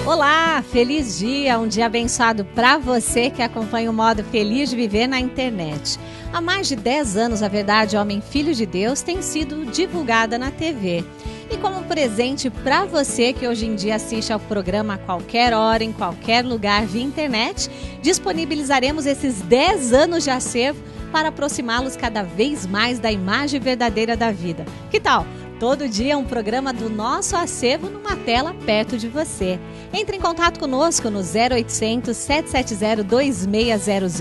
Olá, feliz dia, um dia abençoado para você que acompanha o modo Feliz de Viver na internet. Há mais de 10 anos, a Verdade Homem Filho de Deus tem sido divulgada na TV. E como presente para você que hoje em dia assiste ao programa a qualquer hora, em qualquer lugar via internet, disponibilizaremos esses 10 anos de acervo para aproximá-los cada vez mais da imagem verdadeira da vida. Que tal? Todo dia um programa do nosso acervo numa tela perto de você. Entre em contato conosco no 0800 770 2600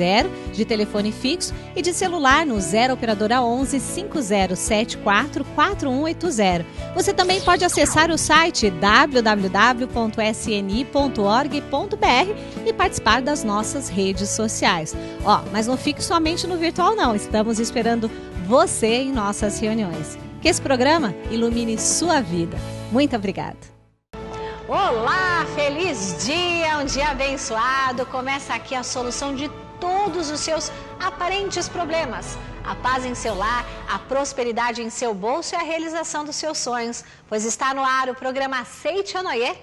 de telefone fixo e de celular no 0 operadora 11 5074 4180. Você também pode acessar o site www.sni.org.br e participar das nossas redes sociais. Mas não fique somente no virtual não, estamos esperando você em nossas reuniões. Que esse programa ilumine sua vida. Muito obrigada. Olá, feliz dia, um dia abençoado. Começa aqui a solução de todos os seus aparentes problemas. A paz em seu lar, a prosperidade em seu bolso e a realização dos seus sonhos. Pois está no ar o programa Aceite ou Noie,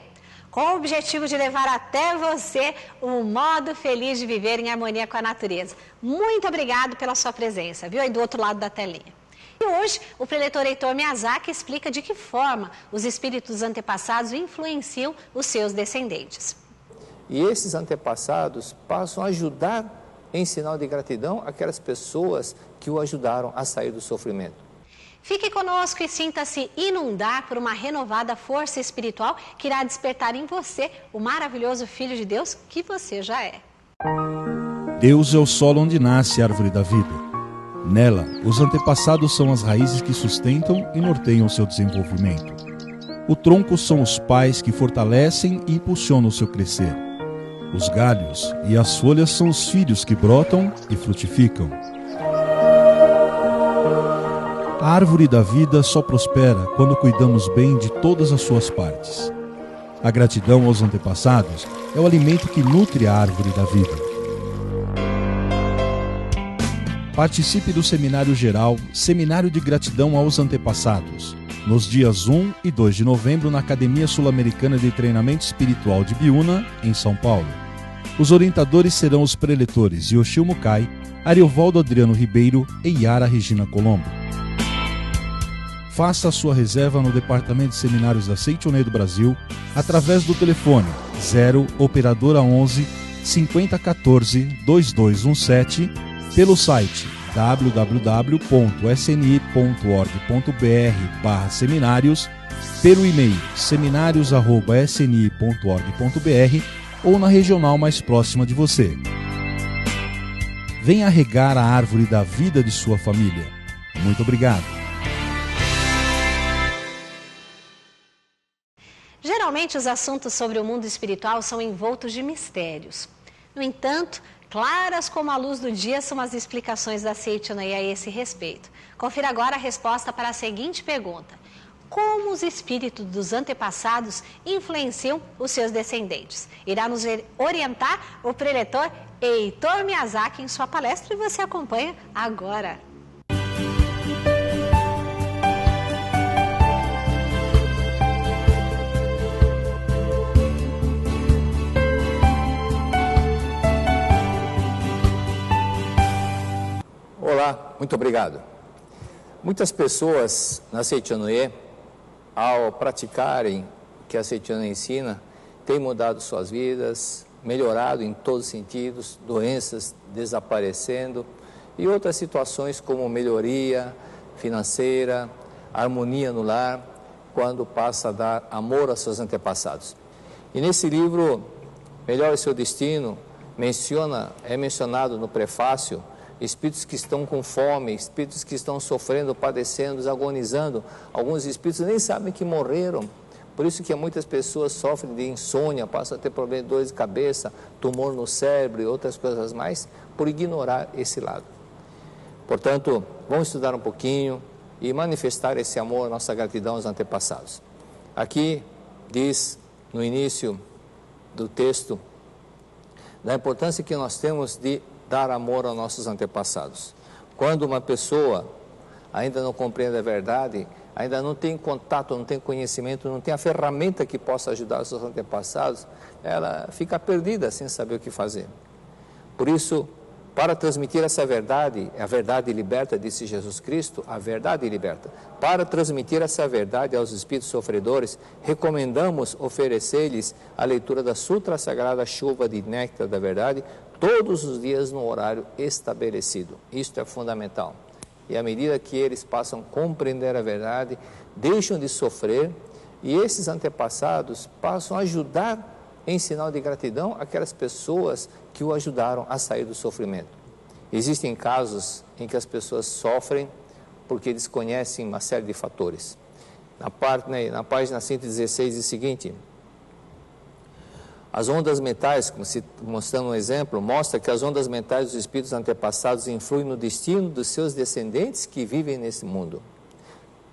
com o objetivo de levar até você um modo feliz de viver em harmonia com a natureza. Muito obrigado pela sua presença, viu? Aí do outro lado da telinha. E hoje, o preletor Heitor Miyazaki explica de que forma os espíritos antepassados influenciam os seus descendentes. E esses antepassados passam a ajudar, em sinal de gratidão, aquelas pessoas que o ajudaram a sair do sofrimento. Fique conosco e sinta-se inundar por uma renovada força espiritual que irá despertar em você o maravilhoso Filho de Deus que você já é. Deus é o solo onde nasce a árvore da vida. Nela, os antepassados são as raízes que sustentam e norteiam seu desenvolvimento. O tronco são os pais que fortalecem e impulsionam o seu crescer. Os galhos e as folhas são os filhos que brotam e frutificam. A árvore da vida só prospera quando cuidamos bem de todas as suas partes. A gratidão aos antepassados é o alimento que nutre a árvore da vida. Participe do Seminário Geral, Seminário de Gratidão aos Antepassados, nos dias 1 e 2 de novembro na Academia Sul-Americana de Treinamento Espiritual de Biúna, em São Paulo. Os orientadores serão os preletores Yoshio Mukai, Ariovaldo Adriano Ribeiro e Yara Regina Colombo. Faça a sua reserva no Departamento de Seminários da Aceite ou Noie do Brasil através do telefone 0 operadora 11 5014 2217 pelo site www.sni.org.br/seminários, pelo e-mail seminarios@sni.org.br ou na regional mais próxima de você. Venha regar a árvore da vida de sua família. Muito obrigado. Geralmente os assuntos sobre o mundo espiritual são envoltos de mistérios. No entanto, claras como a luz do dia são as explicações da Aceite ou Noie a esse respeito. Confira agora a resposta para a seguinte pergunta: como os espíritos dos antepassados influenciam os seus descendentes? Irá nos orientar o preletor Heitor Miyazaki em sua palestra e você acompanha agora. Olá, muito obrigado. Muitas pessoas na Aceite ou Noie, ao praticarem o que a Aceite ou Noie ensina, têm mudado suas vidas, melhorado em todos os sentidos, doenças desaparecendo e outras situações como melhoria financeira, harmonia no lar, quando passa a dar amor aos seus antepassados. E nesse livro, Melhore Seu Destino, é mencionado no prefácio espíritos que estão com fome, espíritos que estão sofrendo, padecendo, agonizando. Alguns espíritos nem sabem que morreram. Por isso que muitas pessoas sofrem de insônia, passam a ter problemas de dor de cabeça, tumor no cérebro e outras coisas mais, por ignorar esse lado. Portanto, vamos estudar um pouquinho e manifestar esse amor, nossa gratidão aos antepassados. Aqui diz, no início do texto, da importância que nós temos de dar amor aos nossos antepassados. Quando uma pessoa ainda não compreende a verdade, ainda não tem contato, não tem conhecimento, não tem a ferramenta que possa ajudar os seus antepassados, ela fica perdida sem saber o que fazer. Por isso, para transmitir essa verdade, a verdade liberta, disse Jesus Cristo, a verdade liberta. Para transmitir essa verdade aos espíritos sofredores, recomendamos oferecer-lhes a leitura da Sutra Sagrada Chuva de Néctar da Verdade, todos os dias no horário estabelecido. Isto é fundamental. E à medida que eles passam a compreender a verdade, deixam de sofrer, e esses antepassados passam a ajudar em sinal de gratidão aquelas pessoas que o ajudaram a sair do sofrimento. Existem casos em que as pessoas sofrem porque desconhecem uma série de fatores. Na página 116 diz o seguinte: as ondas mentais, como se mostrando um exemplo, mostra que as ondas mentais dos espíritos antepassados influem no destino dos seus descendentes que vivem nesse mundo.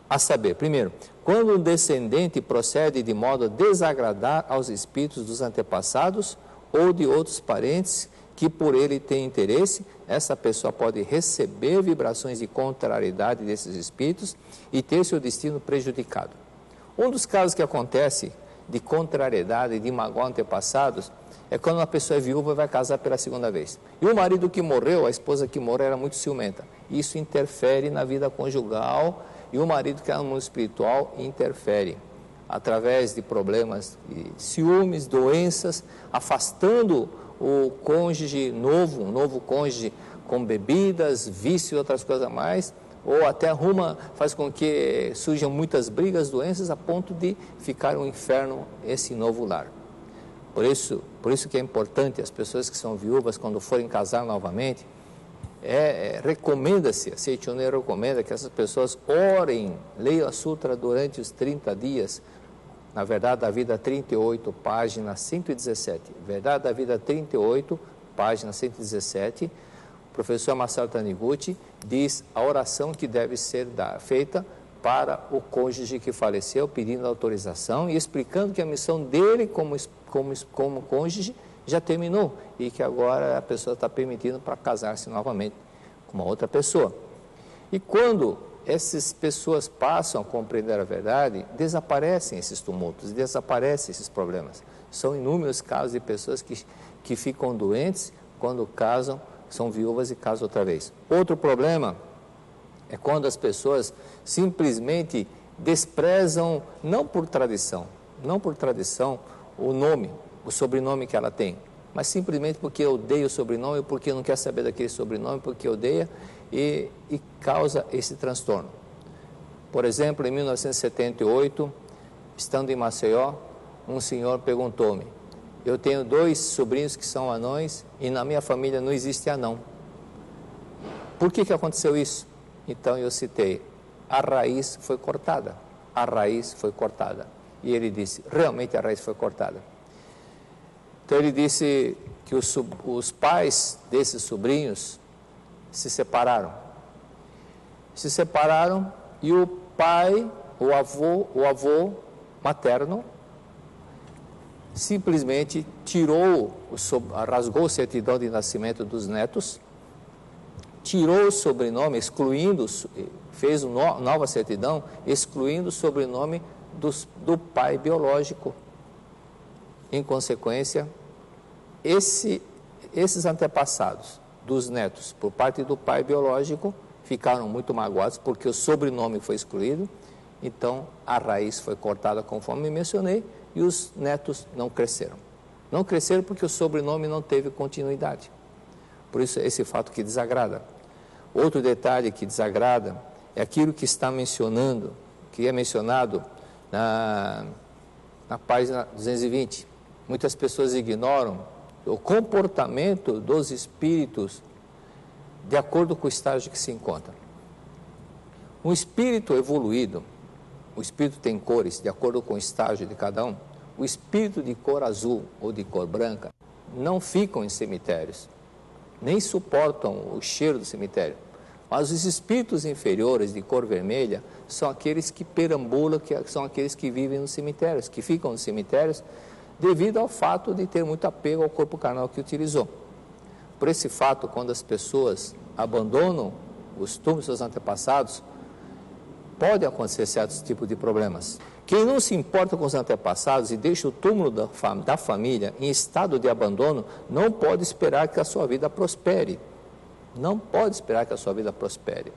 A saber, primeiro, quando um descendente procede de modo a desagradar aos espíritos dos antepassados ou de outros parentes que por ele têm interesse, essa pessoa pode receber vibrações de contrariedade desses espíritos e ter seu destino prejudicado. Um dos casos que acontece de contrariedade e de magoar antepassados é quando uma pessoa é viúva e vai casar pela segunda vez. E o marido que morreu, a esposa que morreu, era muito ciumenta. Isso interfere na vida conjugal, e o marido que é no mundo espiritual interfere através de problemas de ciúmes, doenças, afastando o cônjuge novo, um novo cônjuge com bebidas, vício e outras coisas a mais, ou até faz com que surjam muitas brigas, doenças, a ponto de ficar um inferno esse novo lar. Por isso que é importante as pessoas que são viúvas, quando forem casar novamente, recomenda-se, a Seichoné recomenda que essas pessoas orem, leiam a Sutra durante os 30 dias, na Verdade da Vida 38, página 117, Verdade da Vida 38, página 117, o professor Masaru Taniguchi diz a oração que deve ser feita para o cônjuge que faleceu, pedindo autorização e explicando que a missão dele como cônjuge já terminou e que agora a pessoa está permitindo para casar-se novamente com uma outra pessoa. E quando essas pessoas passam a compreender a verdade, desaparecem esses tumultos, desaparecem esses problemas. São inúmeros casos de pessoas que ficam doentes quando casam, são viúvas e casam outra vez. Outro problema é quando as pessoas simplesmente desprezam, não por tradição, o sobrenome que ela tem, mas simplesmente porque odeia o sobrenome, porque não quer saber daquele sobrenome, porque odeia e causa esse transtorno. Por exemplo, em 1978, estando em Maceió, um senhor perguntou-me: eu tenho 2 sobrinhos que são anões e na minha família não existe anão. Por que aconteceu isso? Então eu citei, a raiz foi cortada. A raiz foi cortada. E ele disse, realmente a raiz foi cortada. Então ele disse que os pais desses sobrinhos se separaram. Se separaram e o pai, o avô materno, simplesmente rasgou a certidão de nascimento dos netos, tirou o sobrenome, fez uma nova certidão, excluindo o sobrenome do pai biológico. Em consequência, esses antepassados dos netos, por parte do pai biológico, ficaram muito magoados porque o sobrenome foi excluído, então a raiz foi cortada conforme mencionei e os netos não cresceram. Não cresceram porque o sobrenome não teve continuidade. Por isso, esse fato que desagrada. Outro detalhe que desagrada é aquilo que está mencionando, que é mencionado na página 220. Muitas pessoas ignoram o comportamento dos espíritos de acordo com o estágio que se encontra. Um espírito evoluído, o espírito tem cores de acordo com o estágio de cada um. O espírito de cor azul ou de cor branca não ficam em cemitérios, nem suportam o cheiro do cemitério. Mas os espíritos inferiores de cor vermelha são aqueles que perambulam, são aqueles que vivem nos cemitérios, que ficam nos cemitérios devido ao fato de ter muito apego ao corpo carnal que utilizou. Por esse fato, quando as pessoas abandonam os túmulos dos seus antepassados, podem acontecer certos tipos de problemas. Quem não se importa com os antepassados e deixa o túmulo da família em estado de abandono, não pode esperar que a sua vida prospere. Não pode esperar que a sua vida prospere.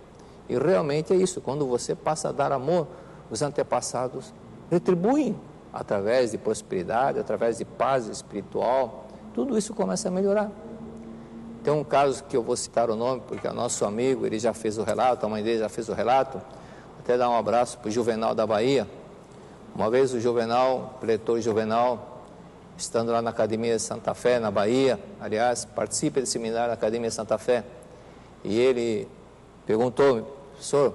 E realmente é isso, quando você passa a dar amor, os antepassados retribuem através de prosperidade, através de paz espiritual, tudo isso começa a melhorar. Tem um caso que eu vou citar o nome, porque é nosso amigo, ele já fez o relato, a mãe dele já fez o relato, até dar um abraço para o Juvenal da Bahia. Uma vez o Juvenal, o pretor Juvenal, estando lá na Academia de Santa Fé, na Bahia, aliás, participa desse seminário da Academia de Santa Fé, e ele perguntou: professor,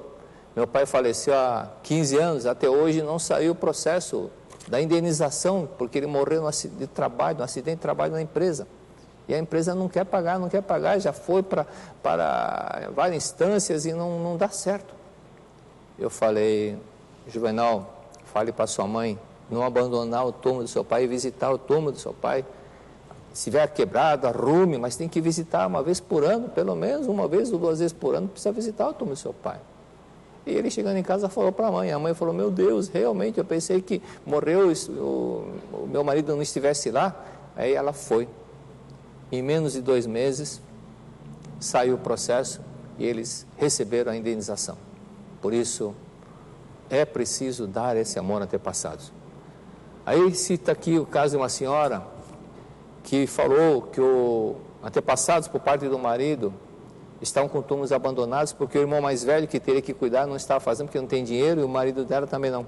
meu pai faleceu há 15 anos, até hoje não saiu o processo da indenização, porque ele morreu num acidente de trabalho na empresa. E a empresa não quer pagar, já foi para várias instâncias e não dá certo. Eu falei: Juvenal, fale para sua mãe não abandonar o túmulo do seu pai e visitar o túmulo do seu pai. Se tiver quebrado, arrume, mas tem que visitar uma vez por ano, pelo menos uma vez ou 2 vezes por ano, precisa visitar o túmulo do seu pai. E ele chegando em casa falou para a mãe falou: meu Deus, realmente eu pensei que morreu, o meu marido não estivesse lá. Aí ela foi. Em menos de 2 meses saiu o processo e eles receberam a indenização. Por isso é preciso dar esse amor antepassados. Aí cita aqui o caso de uma senhora que falou que os antepassados por parte do marido estão com túmulos abandonados porque o irmão mais velho que teria que cuidar não estava fazendo porque não tem dinheiro e o marido dela também não.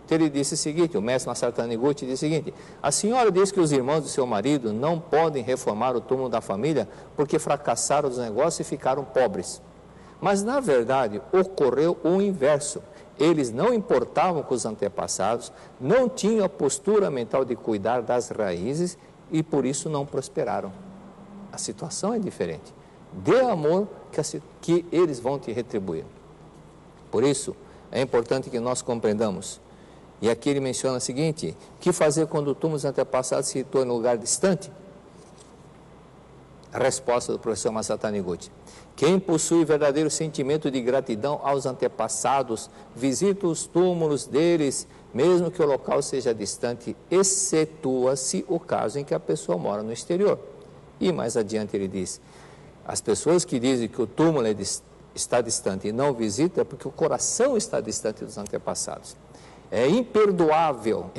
Então ele disse o seguinte, o mestre Masaru Taniguchi disse o seguinte: a senhora diz que os irmãos do seu marido não podem reformar o túmulo da família porque fracassaram os negócios e ficaram pobres. Mas na verdade ocorreu o inverso. Eles não importavam com os antepassados, não tinham a postura mental de cuidar das raízes e por isso não prosperaram. A situação é diferente. Dê amor que eles vão te retribuir. Por isso é importante que nós compreendamos. E aqui ele menciona o seguinte: o que fazer quando o túmulo dos antepassados se torna um lugar distante? A resposta do professor Masaru Taniguchi: quem possui verdadeiro sentimento de gratidão aos antepassados, visita os túmulos deles, mesmo que o local seja distante, excetua-se o caso em que a pessoa mora no exterior. E mais adiante ele diz: as pessoas que dizem que o túmulo está distante e não visita é porque o coração está distante dos antepassados. É imperdoável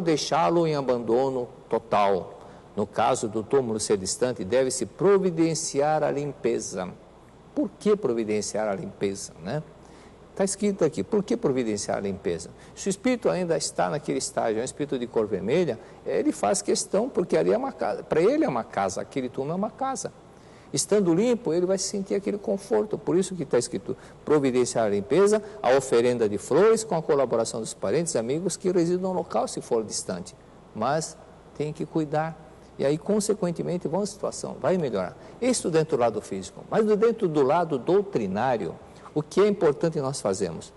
deixá-lo em abandono total. No caso do túmulo ser distante, deve-se providenciar a limpeza. Por que providenciar a limpeza, né? Está escrito aqui, por que providenciar a limpeza? Se o espírito ainda está naquele estágio, é um espírito de cor vermelha, ele faz questão, porque ali é uma casa, para ele é uma casa, aquele túmulo é uma casa. Estando limpo, ele vai sentir aquele conforto. Por isso que está escrito: providenciar a limpeza, a oferenda de flores com a colaboração dos parentes e amigos que residam no local, se for distante. Mas tem que cuidar. E aí, consequentemente, a situação vai melhorar. Isso dentro do lado físico. Mas dentro do lado doutrinário, o que é importante nós fazemos?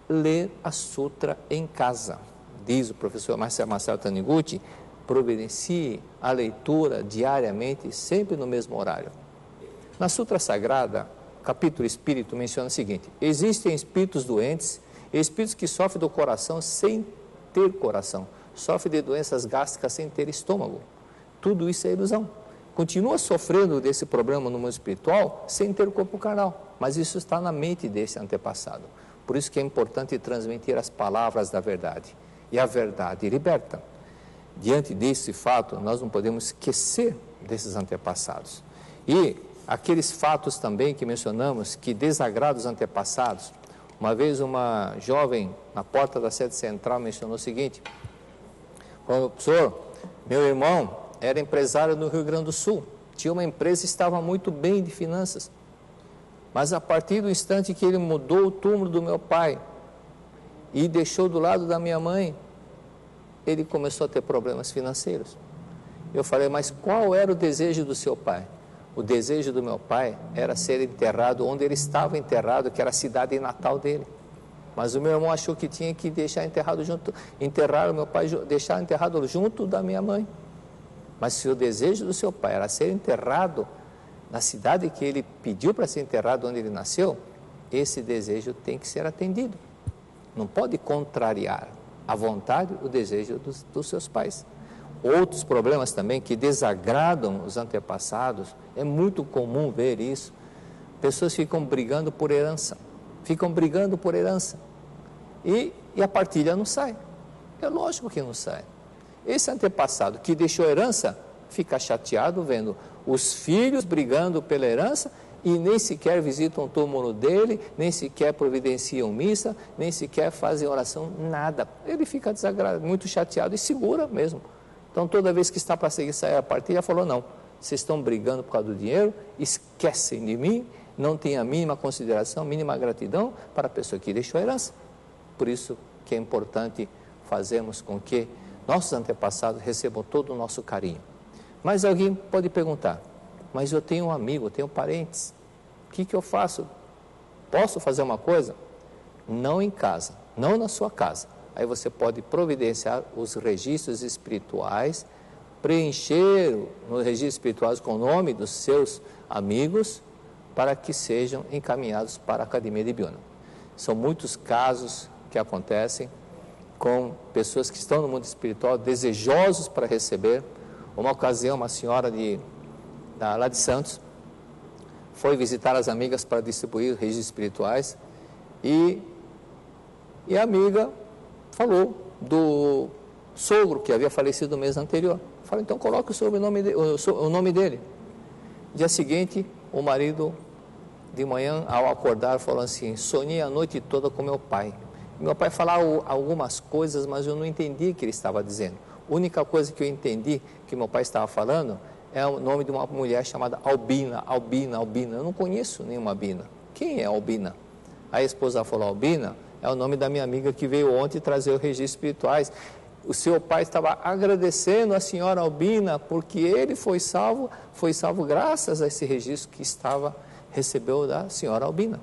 Ler a sutra em casa. Diz o professor Masaru Taniguchi: providencie a leitura diariamente, sempre no mesmo horário. Na Sutra Sagrada, capítulo Espírito, menciona o seguinte: existem espíritos doentes, espíritos que sofrem do coração sem ter coração, sofrem de doenças gástricas sem ter estômago. Tudo isso é ilusão. Continua sofrendo desse problema no mundo espiritual sem ter corpo carnal, mas isso está na mente desse antepassado. Por isso que é importante transmitir as palavras da verdade. E a verdade liberta. Diante desse fato, nós não podemos esquecer desses antepassados. E aqueles fatos também que mencionamos, que desagradam os antepassados. Uma vez uma jovem, na porta da sede central, mencionou o seguinte: professor, meu irmão era empresário no Rio Grande do Sul, tinha uma empresa e estava muito bem de finanças. Mas a partir do instante que ele mudou o túmulo do meu pai e deixou do lado da minha mãe, ele começou a ter problemas financeiros. Eu falei: mas qual era o desejo do seu pai? O desejo do meu pai era ser enterrado onde ele estava enterrado, que era a cidade natal dele. Mas o meu irmão achou que tinha que deixar enterrado enterrar o meu pai, deixar enterrado junto da minha mãe. Mas se o desejo do seu pai era ser enterrado na cidade que ele pediu para ser enterrado, onde ele nasceu, esse desejo tem que ser atendido. Não pode contrariar a vontade, o desejo dos seus pais. Outros problemas também que desagradam os antepassados, é muito comum ver isso. Pessoas ficam brigando por herança. E a partilha não sai. É lógico que não sai. Esse antepassado que deixou herança, fica chateado vendo os filhos brigando pela herança e nem sequer visitam o túmulo dele, nem sequer providenciam missa, nem sequer fazem oração, nada. Ele fica muito chateado e segura mesmo. Então, toda vez que está para sair a partilha, falou, não, vocês estão brigando por causa do dinheiro, esquecem de mim, não tem a mínima consideração, mínima gratidão para a pessoa que deixou a herança. Por isso que é importante fazermos com que nossos antepassados recebam todo o nosso carinho. Mas alguém pode perguntar, mas eu tenho um amigo, eu tenho parentes, o que eu faço? Posso fazer uma coisa? Não em casa, não na sua casa. Aí você pode providenciar os registros espirituais, preencher nos registros espirituais com o nome dos seus amigos, para que sejam encaminhados para a Academia de Ibiúna. São muitos casos que acontecem com pessoas que estão no mundo espiritual, desejosos para receber. Uma ocasião, uma senhora lá de Santos foi visitar as amigas para distribuir registros espirituais e a amiga falou do sogro que havia falecido no mês anterior. Falei, então coloque o nome dele. Dia seguinte, o marido, de manhã, ao acordar, falou assim, sonhei a noite toda com meu pai. Meu pai falava algumas coisas, mas eu não entendi o que ele estava dizendo. A única coisa que eu entendi que meu pai estava falando é o nome de uma mulher chamada Albina. Eu não conheço nenhuma Albina. Quem é Albina? A esposa falou, Albina é o nome da minha amiga que veio ontem trazer os registros espirituais. O seu pai estava agradecendo a senhora Albina porque ele foi salvo graças a esse registro que recebeu da senhora Albina.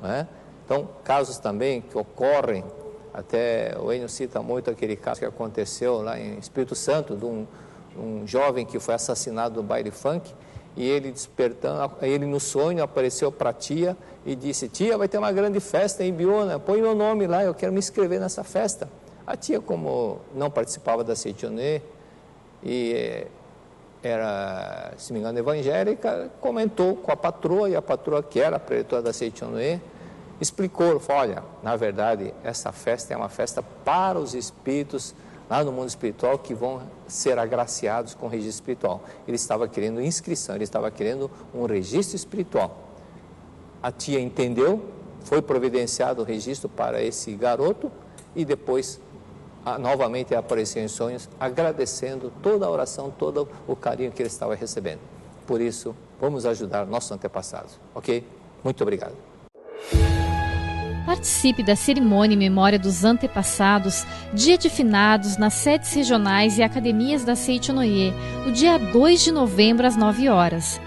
Não é? Então, casos também que ocorrem, até o Enio cita muito aquele caso que aconteceu lá em Espírito Santo, de um jovem que foi assassinado no baile funk, e ele despertando, ele no sonho apareceu para a tia e disse, tia, vai ter uma grande festa em Ibiúna, põe meu nome lá, eu quero me inscrever nessa festa. A tia, como não participava da Seitianoye e era, se não me engano, evangélica, comentou com a patroa, e a patroa, que era a preletora da Seitianoye, explicou, falou, olha, na verdade, essa festa é uma festa para os espíritos lá no mundo espiritual que vão ser agraciados com o registro espiritual. Ele estava querendo inscrição, ele estava querendo um registro espiritual. A tia entendeu, foi providenciado o registro para esse garoto e depois novamente apareceu em sonhos agradecendo toda a oração, todo o carinho que ele estava recebendo. Por isso, vamos ajudar nossos antepassados, ok? Muito obrigado. Participe da cerimônia em memória dos antepassados, Dia de Finados, nas sedes regionais e academias da Seitianoye, no dia 2 de novembro, às 9 horas.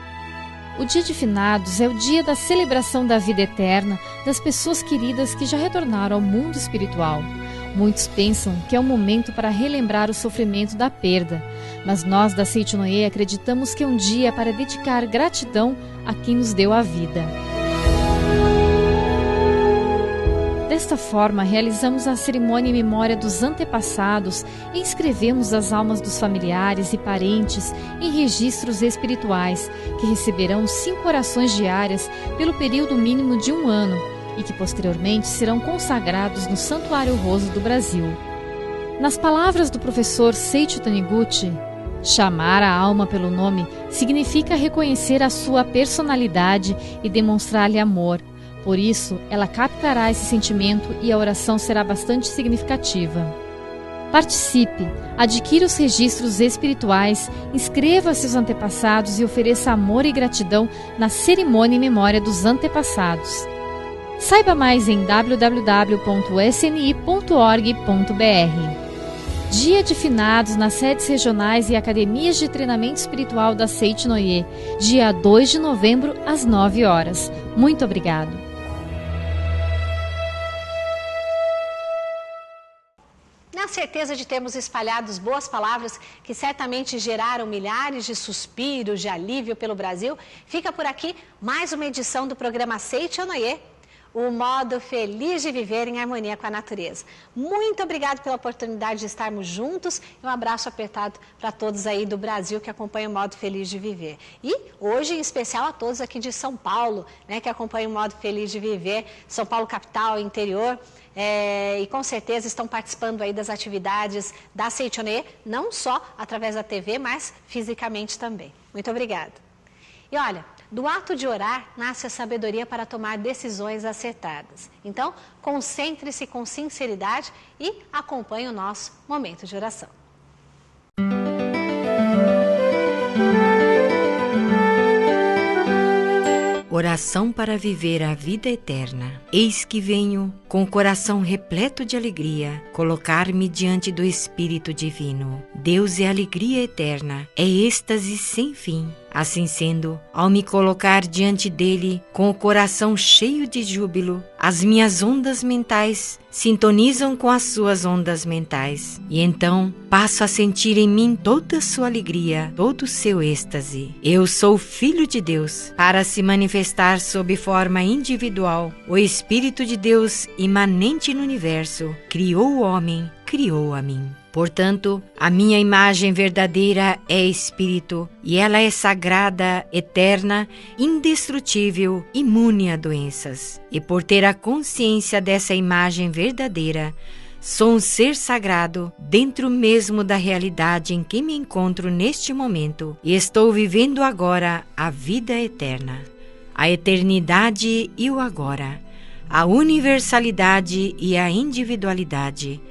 O Dia de Finados é o dia da celebração da vida eterna das pessoas queridas que já retornaram ao mundo espiritual. Muitos pensam que é um momento para relembrar o sofrimento da perda, mas nós da Seitianoye acreditamos que é um dia para dedicar gratidão a quem nos deu a vida. Desta forma, realizamos a cerimônia em memória dos antepassados e inscrevemos as almas dos familiares e parentes em registros espirituais, que receberão 5 orações diárias pelo período mínimo de 1 ano e que posteriormente serão consagrados no Santuário Roso do Brasil. Nas palavras do professor Seiichi Taniguchi, chamar a alma pelo nome significa reconhecer a sua personalidade e demonstrar-lhe amor. Por isso, ela captará esse sentimento e a oração será bastante significativa. Participe, adquira os registros espirituais, inscreva seus antepassados e ofereça amor e gratidão na cerimônia em memória dos antepassados. Saiba mais em www.sni.org.br. Dia de Finados nas sedes regionais e academias de treinamento espiritual da Seitianoye, dia 2 de novembro, às 9 horas. Muito obrigado. Na certeza de termos espalhado boas palavras que certamente geraram milhares de suspiros de alívio pelo Brasil, fica por aqui mais uma edição do programa Seitianoye. o modo feliz de viver em harmonia com a natureza. Muito obrigado pela oportunidade de estarmos juntos e um abraço apertado para todos aí do Brasil que acompanham o modo feliz de viver. E hoje, em especial, a todos aqui de São Paulo, né, que acompanham o modo feliz de viver, São Paulo capital, interior, e com certeza estão participando aí das atividades da Seitonê, não só através da TV, mas fisicamente também. Muito obrigada. E olha, do ato de orar nasce a sabedoria para tomar decisões acertadas. Então, concentre-se com sinceridade e acompanhe o nosso momento de oração. Oração para viver a vida eterna. Eis que venho, com o coração repleto de alegria, colocar-me diante do Espírito Divino. Deus é alegria eterna, é êxtase sem fim. Assim sendo, ao me colocar diante dele, com o coração cheio de júbilo, as minhas ondas mentais sintonizam com as suas ondas mentais. E então, passo a sentir em mim toda a sua alegria, todo o seu êxtase. Eu sou filho de Deus. Para se manifestar sob forma individual, o Espírito de Deus, imanente no universo, criou o homem, criou a mim. Portanto, a minha imagem verdadeira é Espírito, e ela é sagrada, eterna, indestrutível, imune a doenças. E por ter a consciência dessa imagem verdadeira, sou um ser sagrado dentro mesmo da realidade em que me encontro neste momento, e estou vivendo agora a vida eterna, a eternidade e o agora, a universalidade e a individualidade,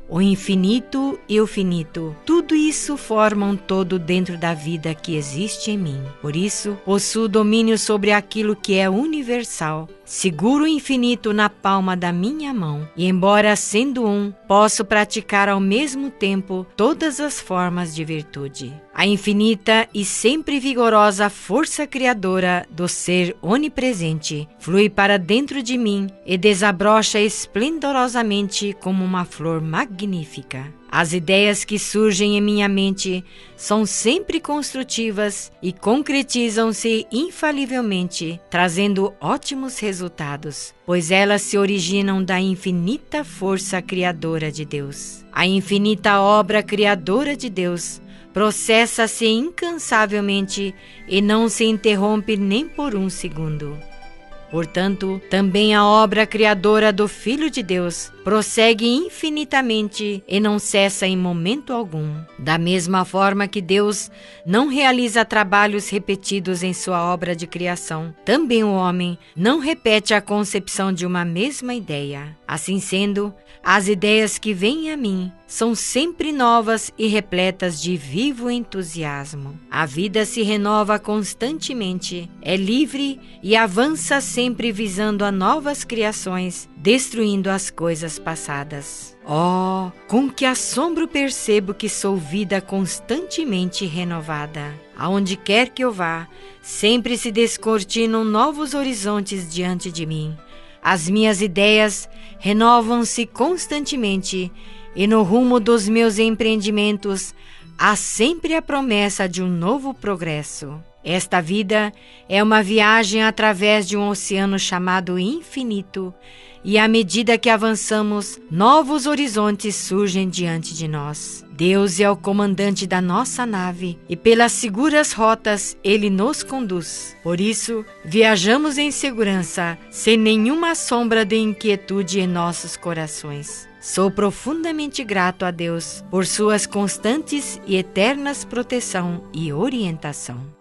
o infinito e o finito, tudo isso forma um todo dentro da vida que existe em mim. Por isso, possuo domínio sobre aquilo que é universal. Seguro o infinito na palma da minha mão. E embora sendo um, posso praticar ao mesmo tempo todas as formas de virtude. A infinita e sempre vigorosa força criadora do ser onipresente flui para dentro de mim e desabrocha esplendorosamente como uma flor magnífica. As ideias que surgem em minha mente são sempre construtivas e concretizam-se infalivelmente, trazendo ótimos resultados, pois elas se originam da infinita força criadora de Deus. A infinita obra criadora de Deus processa-se incansavelmente e não se interrompe nem por um segundo. Portanto, também a obra criadora do Filho de Deus prossegue infinitamente e não cessa em momento algum. Da mesma forma que Deus não realiza trabalhos repetidos em sua obra de criação, também o homem não repete a concepção de uma mesma ideia. Assim sendo, as ideias que vêm a mim são sempre novas e repletas de vivo entusiasmo. A vida se renova constantemente, é livre e avança sempre visando a novas criações, destruindo as coisas passadas. Oh, com que assombro percebo que sou vida constantemente renovada. Aonde quer que eu vá, sempre se descortinam novos horizontes diante de mim. As minhas ideias renovam-se constantemente e no rumo dos meus empreendimentos há sempre a promessa de um novo progresso. Esta vida é uma viagem através de um oceano chamado infinito, e à medida que avançamos, novos horizontes surgem diante de nós. Deus é o comandante da nossa nave e pelas seguras rotas Ele nos conduz. Por isso, viajamos em segurança, sem nenhuma sombra de inquietude em nossos corações. Sou profundamente grato a Deus por suas constantes e eternas proteção e orientação.